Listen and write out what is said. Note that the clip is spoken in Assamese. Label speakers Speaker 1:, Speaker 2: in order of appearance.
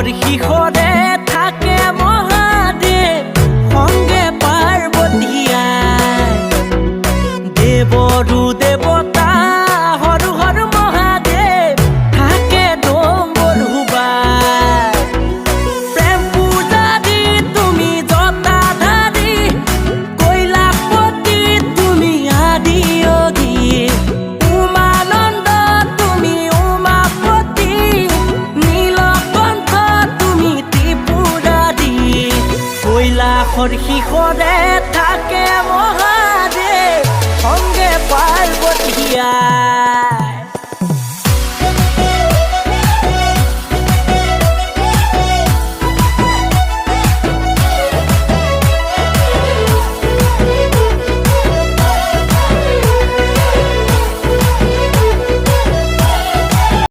Speaker 1: কৈলাসৰ শিখৰে থাকে মহাদেৱ সংগে পাৰ্বতীয়া দেৱৰো দেৱতা হৰ হৰ মহাদেৱ থাকে ডম্বৰুবা প্ৰেম পূজাৰী তুমি জটাধাৰী কৈলাসপতি তুমি আদি যোগী উমানন্দ তুমি উমাপতি নীলকণ্ঠ তুমি ত্ৰিপুৰাৰী কৈলাসৰ শিখৰে